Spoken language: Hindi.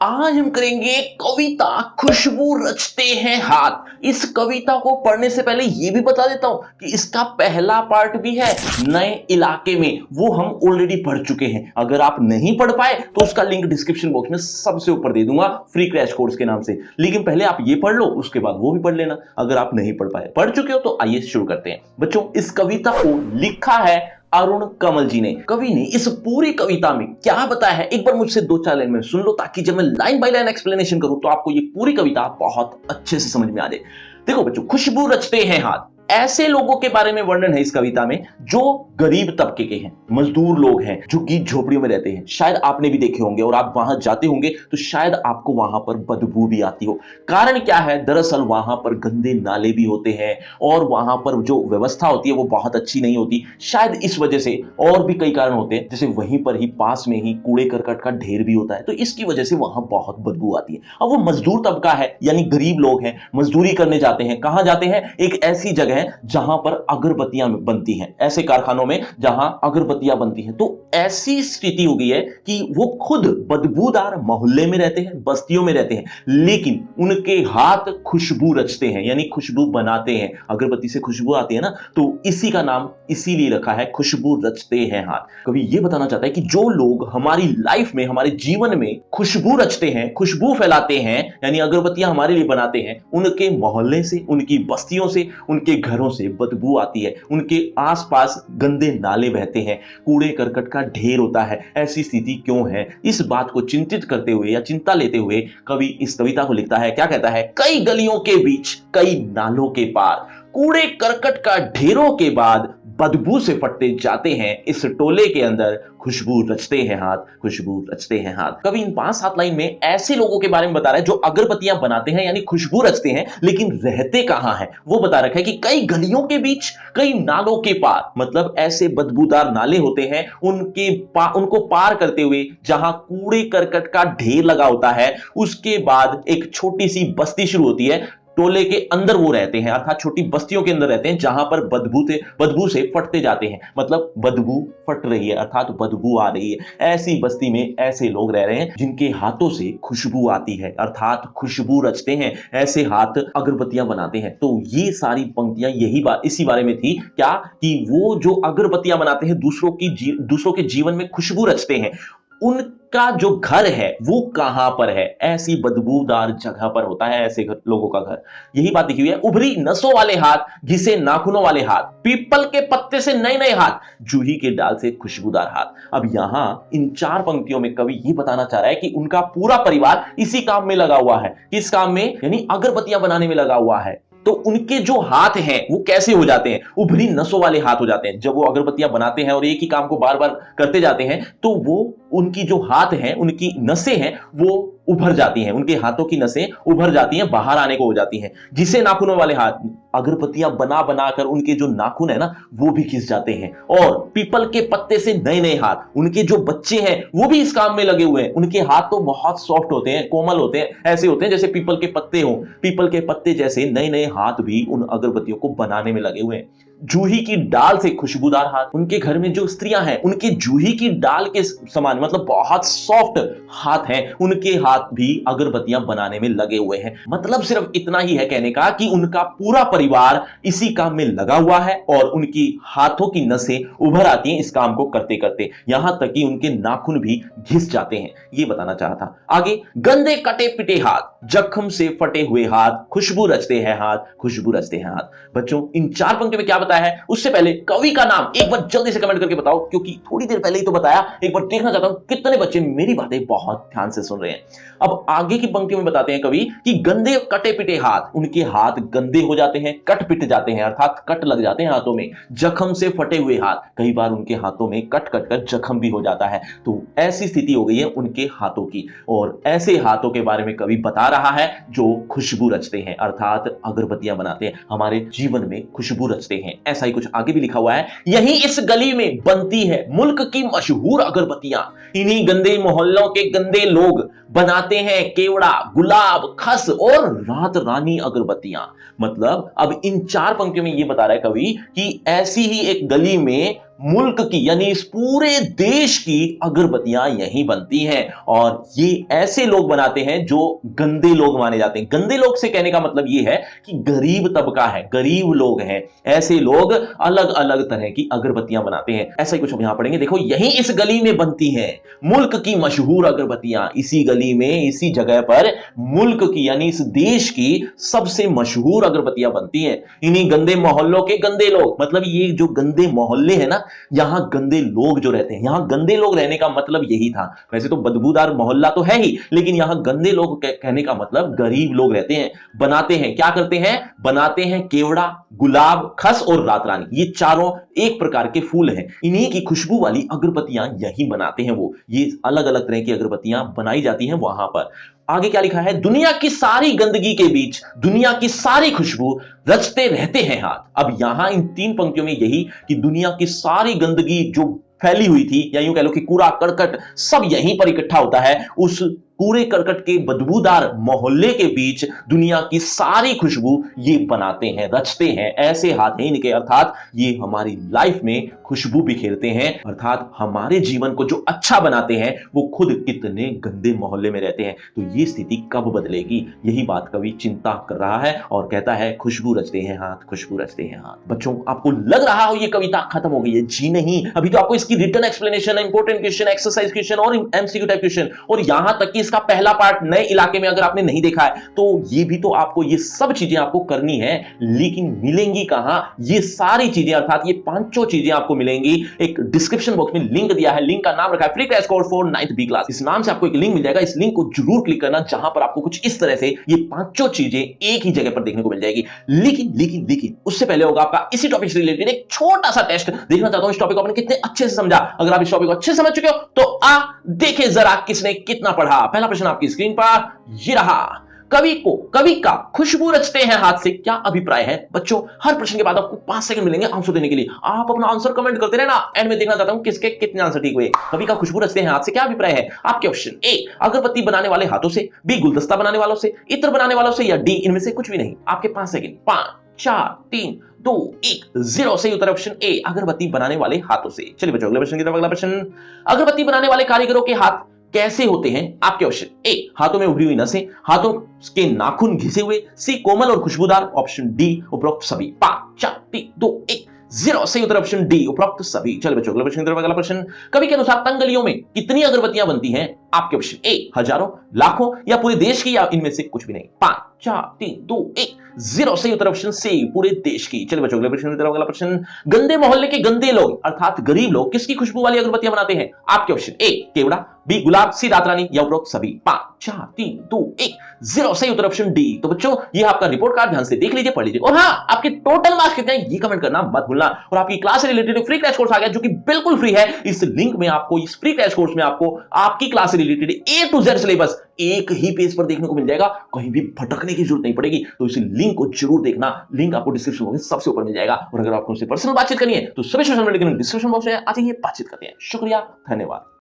आज हम करेंगे कविता खुशबू रचते हैं हाथ। इस कविता को पढ़ने से पहले यह भी बता देता हूं कि इसका पहला पार्ट भी है नए इलाके में, वो हम ऑलरेडी पढ़ चुके हैं। अगर आप नहीं पढ़ पाए तो उसका लिंक डिस्क्रिप्शन बॉक्स में सबसे ऊपर दे दूंगा, फ्री क्रैश कोर्स के नाम से। लेकिन पहले आप ये पढ़ लो, उसके बाद वो भी पढ़ लेना अगर आप नहीं पढ़ पाए। पढ़ चुके हो तो आइए शुरू करते हैं। बच्चों, इस कविता को लिखा है अरुण कमल जी ने। कवि ने इस पूरी कविता में क्या बताया है, एक बार मुझसे दो चार लाइन में सुन लो, ताकि जब मैं लाइन बाय लाइन एक्सप्लेनेशन करूं तो आपको ये पूरी कविता बहुत अच्छे से समझ में आ जाए। देखो बच्चों, खुशबू रचते हैं हाथ, ऐसे लोगों के बारे में वर्णन है इस कविता में जो गरीब तबके के हैं, मजदूर लोग हैं, जो कि झोपड़ियों में रहते हैं। शायद आपने भी देखे होंगे और आप वहां जाते होंगे तो शायद आपको वहां पर बदबू भी आती हो। कारण क्या है? दरअसल वहां पर गंदे नाले भी होते हैं और वहां पर जो व्यवस्था होती है वो बहुत अच्छी नहीं होती। शायद इस वजह से और भी कई कारण होते हैं, जैसे वहीं पर ही पास में ही कूड़े करकट का ढेर भी होता है, तो इसकी वजह से वहां बहुत बदबू आती है। अब वो मजदूर तबका है, यानी गरीब लोग हैं, मजदूरी करने जाते हैं। कहां जाते हैं? एक ऐसी जगह है जहां पर अगरबत्तियां बनती हैं, ऐसे कारखानों में जहां अगरबत्तियां बनती हैं। तो ऐसी स्थिति हो गई है कि वो खुद बदबूदार मोहल्ले में रहते हैं, बस्तियों में रहते हैं, लेकिन उनके हाथ खुशबू रचते हैं, यानी खुशबू बनाते हैं। अगरबत्ती से खुशबू आती है ना, तो इसी का नाम इसीलिए रखा है खुशबू रचते हैं हाथ। कभी ये बताना चाहता है कि जो लोग हमारी लाइफ में, हमारे जीवन में खुशबू रचते हैं, खुशबू फैलाते हैं, यानी अगरबत्तियां हमारे लिए बनाते हैं, उनके मोहल्ले से, उनकी बस्तियों से, उनके घरों से बदबू आती है, उनके आसपास गंदे नाले बहते हैं, कूड़े करकट का ढेर होता है। ऐसी स्थिति क्यों है? इस बात को चिंतित करते हुए या चिंता लेते हुए कवि इस कविता को लिखता है। क्या कहता है? कई गलियों के बीच, कई नालों के पार, कूड़े करकट का ढेरों के बाद बदबू से फटते जाते हैं इस टोले के अंदर, खुशबू रचते हैं हाथ, खुशबू रचते हैं हाथ। कवि इन 5-7 लाइन में ऐसे लोगों के बारे में बता रहा है जो अगरबत्तियां बनाते हैं, यानी खुशबू रचते हैं, लेकिन रहते कहां हैं वो बता रखा है कि कई गलियों के बीच, कई नालों के पार, मतलब ऐसे बदबूदार नाले होते हैं, उनको पार करते हुए जहां कूड़े करकट का ढेर लगा होता है, उसके बाद एक छोटी सी बस्ती शुरू होती है। टोले के अंदर वो रहते हैं, अर्थात छोटी बस्तियों के अंदर रहते हैं, जहां पर बदबू से फटते जाते हैं। मतलब बदबू फट रही है, अर्थात बदबू आ रही है। ऐसी बस्ती में ऐसे लोग रह रहे हैं जिनके हाथों से खुशबू आती है, अर्थात खुशबू रचते हैं। ऐसे हाथ अगरबत्तियां बनाते हैं। तो ये सारी पंक्तियां इसी बारे में थी, क्या कि वो जो अगरबत्तियां बनाते हैं, दूसरों के जीवन में खुशबू रचते हैं, उनका जो घर है वो कहां पर है? ऐसी बदबूदार जगह पर होता है ऐसे लोगों का घर। यही बात लिखी हुई है। उभरी नसों वाले हाथ, घिसे नाखूनों वाले हाथ, पीपल के पत्ते से नए नए हाथ, जूही के डाल से खुशबूदार हाथ। अब यहां इन 4 पंक्तियों में कवि ये बताना चाह रहा है कि उनका पूरा परिवार इसी काम में लगा हुआ है। किस काम में? यानी अगरबत्तियां बनाने में लगा हुआ है। तो उनके जो हाथ हैं वो कैसे हो जाते हैं? उभरी नसों वाले हाथ हो जाते हैं। जब वो अगरबत्तियां बनाते हैं और एक ही काम को बार बार करते जाते हैं, तो वो उनकी जो हाथ हैं, उनकी नसें हैं, वो उभर जाती हैं, उनके हाथों की नसें उभर जाती हैं, बाहर आने को हो जाती हैं। जिसे नाखूनों वाले हाथ, अगरबत्तियां बना बनाकर उनके जो नाखून है ना, वो भी घिस जाते हैं। और पीपल के पत्ते से नए नए हाथ, उनके जो बच्चे हैं वो भी इस काम में लगे हुए हैं। उनके हाथ तो बहुत सॉफ्ट होते हैं, कोमल होते हैं, ऐसे होते हैं जैसे पीपल के पत्ते हों। पीपल के पत्ते जैसे नए नए हाथ भी उन अगरबत्तियों को बनाने में लगे हुए हैं। जूही की डाल से खुशबूदार हाथ, उनके घर में जो स्त्रियां हैं उनके जूही की डाल के समान, मतलब बहुत सॉफ्ट हाथ हैं, उनके हाथ भी अगरबत्तियां बनाने में लगे हुए हैं। मतलब सिर्फ इतना ही है कहने का कि उनका पूरा परिवार इसी काम में लगा हुआ है और उनकी हाथों की नसें उभर आती हैं इस काम को करते करते, यहां तक कि उनके नाखून भी घिस जाते हैं। ये बताना चाहा था। आगे, गंदे कटे पिटे हाथ, जख्म से फटे हुए हाथ, खुशबू रचते हैं हाथ, खुशबू रचते हैं हाथ। बच्चों, इन 4 पंक्तियों में क्या बताया है? उससे पहले कवि का नाम एक बार जल्दी से कमेंट करके बताओ, क्योंकि थोड़ी देर पहले ही तो बताया। एक बार देखना चाहता हूं कितने बच्चे मेरी बातें बहुत ध्यान से सुन रहे हैं। अब आगे की पंक्तियों में बताते हैं कवि कि गंदे कटे पिटे हाथ, उनके हाथ गंदे हो जाते हैं, कट पिट जाते हैं, अर्थात कट लग जाते हैं हाथों में। जख्म से फटे हुए हाथ, कई बार उनके हाथों में कट कट कर जख्म भी हो जाता है। तो ऐसी स्थिति हो गई है उनके हाथों की, और ऐसे हाथों के बारे में कवि बता रहा है जो खुशबू रचते हैं, अर्थात अगरबत्तियां बनाते हैं, हमारे जीवन में खुशबू रचते हैं। ऐसा ही कुछ आगे भी लिखा हुआ है। यही इस गली में बनती है मुल्क की मशहूर अगरबत्तियां, इन्हीं गंदे मोहल्लों के गंदे लोग बनाते हैं केवड़ा, गुलाब, खस और रात रानी अगरबत्तियां। मतलब अब इन 4 पंक्तियों में यह बता रहा है कवि कि ऐसी ही एक गली में मुल्क की यानी इस पूरे देश की अगरबत्तियां यहीं बनती हैं। और ये ऐसे लोग बनाते हैं जो गंदे लोग माने जाते हैं। गंदे लोग से कहने का मतलब ये है कि गरीब तबका है, गरीब लोग हैं, ऐसे लोग अलग अलग तरह की अगरबत्तियां बनाते हैं। ऐसा ही कुछ हम यहां पढ़ेंगे। देखो यहीं इस गली में बनती हैं मुल्क की मशहूर अगरबत्तियां। इसी गली में, इसी जगह पर मुल्क की यानी इस देश की सबसे मशहूर अगरबत्तियां बनती हैं। इन्हीं गंदे मोहल्लों के गंदे लोग, मतलब ये जो गंदे मोहल्ले हैं ना, यहां गंदे लोग जो रहते हैं, यहां गंदे लोग रहने का मतलब यही था। वैसे तो बदबूदार मोहल्ला तो है ही, लेकिन यहां गंदे लोग कहने का मतलब गरीब लोग रहते हैं। बनाते हैं, क्या करते हैं? बनाते हैं केवड़ा, गुलाब, खस और रात रानी। ये चारों एक प्रकार के फूल हैं। इन्हीं की खुशबू वाली अगरबत्तियां यही बनाते हैं वो। ये अलग अलग तरह की अगरबत्तियां बनाई जाती हैं वहां पर। आगे क्या लिखा है? दुनिया की सारी गंदगी के बीच दुनिया की सारी खुशबू रचते रहते हैं हाथ। अब यहां इन 3 पंक्तियों में यही कि दुनिया की सारी गंदगी जो फैली हुई थी, या यूं कह लो कि कूड़ा करकट सब यहीं पर इकट्ठा होता है। उस कूड़े करकट के बदबूदार मोहल्ले के बीच दुनिया की सारी खुशबू ये बनाते हैं, रचते हैं। ऐसे हाथ हैं इनके, अर्थात ये हमारी लाइफ में खुशबू बिखेरते हैं, अर्थात हमारे जीवन को जो अच्छा बनाते हैं वो खुद कितने गंदे मोहल्ले में रहते हैं। तो ये स्थिति कब बदलेगी, यही बात कवि चिंता कर रहा है और कहता है खुशबू रचते हैं हाथ, खुशबू रचते हैं हाथ। बच्चों आपको लग रहा हो ये कविता खत्म हो गई है? जी नहीं, अभी तो आपको इसकी written explanation, important question, exercise question और एमसीक्यू टाइप क्वेश्चन, और यहां तक कि इसका पहला पार्ट नए इलाके में अगर आपने नहीं देखा है तो ये भी तो आपको, ये सब चीजें आपको करनी है। लेकिन मिलेंगी कहां ये सारी चीजें, अर्थात ये पांचों चीजें आपको मिलेंगी। एक डिस्क्रिप्शन बॉक्स में लिंक दिया है, लिंक का नाम रखा है free crash course for 9th B class. इस नाम से आपको एक लिंक मिल जाएगा, इस लिंक को जरूर क्लिक करना, जहां पर आपको कुछ इस तरह से ये पांचों चीजें एक ही जगह पर देखने को मिल जाएगी। लेकिन लेकिन लेकिन उससे पहले होगा आपका इसी टॉपिक से रिलेटेड एक छोटा सा टेस्ट। देखना चाहता हूं इस टॉपिक को आपने कितने अच्छे से समझा। अगर आप इस टॉपिक को अच्छे से समझ चुके हो तो देखे जरा किसने कितना पढ़ा। पहला प्रश्न आपकी स्क्रीन पर ये रहा। कवि का खुशबू रचते हैं हाथ से क्या अभिप्राय है? बच्चों हर प्रश्न के बाद आपको 5 सेकंड मिलेंगे आंसर देने के लिए। आप अपना आंसर कमेंट करते रहना, एंड में देखना चाहता हूं किसके कितने आंसर ठीक हुए। कवि का खुशबू रचते हैं हाथ से क्या अभिप्राय है? आपके ऑप्शन ए अगरबत्ती बनाने वाले हाथों से, बी गुलदस्ता बनाने वालों से, इत्र बनाने वालों से, या डी इनमें से कुछ भी नहीं। आपके 5 सेकंड, 5 4 3 2 1 0। सही उत्तर ऑप्शन ए अगरबत्ती बनाने वाले हाथों से। चलिए बच्चों अगले प्रश्न की तरफ। अगला प्रश्न, अगरबत्ती बनाने वाले कारीगरों के हाथ कैसे होते हैं? आपके ऑप्शन ए हाथों में उभरी हुई नसें, हाथों के नाखून घिसे हुए, सी कोमल और खुशबूदार, ऑप्शन डी उपरोक्त सभी। 5 4 3 2 1 0। सही उत्तर ऑप्शन डी उपरोक्त सभी। चलिए बच्चों अगले प्रश्न की तरफ। अगला प्रश्न, कवि के अनुसार तंगलियों में कितनी अगरबत्तियां बनती हैं? आपके ऑप्शन ए हजारों, लाखों, या पूरे देश की, या इनमें से कुछ भी नहीं। 5 4 3 2 1 0। सही उत्तर ऑप्शन सी पूरे देश की। चलिए बच्चों अगले प्रश्न की तरफ। अगला प्रश्न, गंदे मोहल्ले के गंदे लोग अर्थात गरीब लोग किसकी खुशबू वाली अगरबत्तियां बनाते हैं? आपके ऑप्शन ए केवड़ा, बी गुलाब, सी रात रानी, या उपरोक्त सभी। 5 4 3 2 1 0। सही उत्तर ऑप्शन डी। तो बच्चों ये आपका रिपोर्ट कार्ड ध्यान से देख लीजिए, पढ़ लीजिए, और हाँ आपके टोटल मार्क्स कितने हैं ये कमेंट करना मत भूलना। और आपकी क्लास से रिलेटेड फ्री क्रैश कोर्स आ गया जो कि बिल्कुल फ्री है। इस लिंक में आपको, इस फ्री क्रैश कोर्स में आपको आपकी क्लास से related A to Z syllabus एक ही पेज पर देखने को मिल जाएगा, कहीं भी भटकने की जरूरत नहीं पड़ेगी। तो इस लिंक को जरूर देखना, लिंक आपको डिस्क्रिप्शन बॉक्स में सबसे ऊपर मिल जाएगा। और अगर आपको उनसे पर्सनल बातचीत करनी है तो सभी सोशल मीडिया के लिंक डिस्क्रिप्शन बॉक्स में आ जाइए, बातचीत करते हैं। शुक्रिया, धन्यवाद।